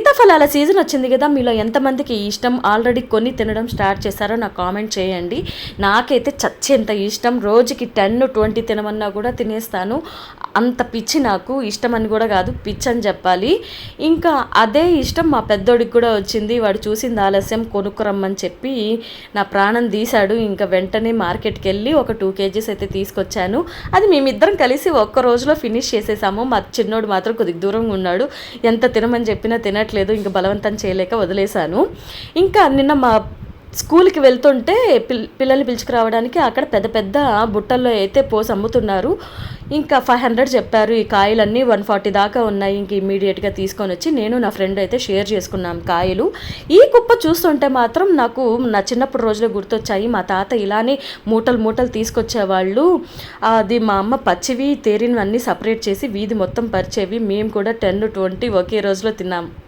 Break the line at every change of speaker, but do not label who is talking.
సీతాఫలాల season వచ్చింది కదా, మీలో ఎంతమందికి ఇష్టం? ఆల్రెడీ కొని తినడం స్టార్ట్ చేశారో నాకు కామెంట్ చేయండి. నాకైతే చచ్చేంత ఇష్టం. రోజుకి 10-20 తినమన్నా కూడా తినేస్తాను. అంత పిచ్చి నాకు. ఇష్టం అని కూడా కాదు, పిచ్చి అని చెప్పాలి. ఇంకా అదే ఇష్టం మా పెద్దోడికి కూడా వచ్చింది. వాడు చూసింది ఆలస్యం, కొనుక్కురమ్మని చెప్పి నా ప్రాణం తీశాడు. ఇంకా వెంటనే మార్కెట్కి వెళ్ళి ఒక 2 kgs అయితే తీసుకొచ్చాను. అది మేమిద్దరం కలిసి ఒక్క రోజులో ఫినిష్ చేసేసాము. మా చిన్నోడు మాత్రం కొద్దిగా దూరంగా ఉన్నాడు. ఎంత తినమని చెప్పినా తినట్లేదు. ఇంకా బలవంతం చేయలేక వదిలేశాను. ఇంకా నిన్న మా స్కూల్కి వెళ్తుంటే పిల్లల్ని పిలుచుకురావడానికి అక్కడ పెద్ద పెద్ద బుట్టల్లో అయితే పోసి అమ్ముతున్నారు. ఇంకా 500 చెప్పారు. ఈ కాయలన్నీ 140 దాకా ఉన్నాయి. ఇంక ఇమ్మీడియట్గా తీసుకొని వచ్చి నేను నా ఫ్రెండ్ అయితే షేర్ చేసుకున్నాం కాయలు. ఈ కుప్ప చూస్తుంటే మాత్రం నాకు నా చిన్నప్పుడు రోజులు గుర్తొచ్చాయి. మా తాత ఇలానే మూటలు మూటలు తీసుకొచ్చేవాళ్ళు. అది మా అమ్మ పచ్చివి తేరినవన్నీ సపరేట్ చేసి వీధి మొత్తం పరిచేవి. మేము కూడా 10-20 ఒకే రోజులో తిన్నాం.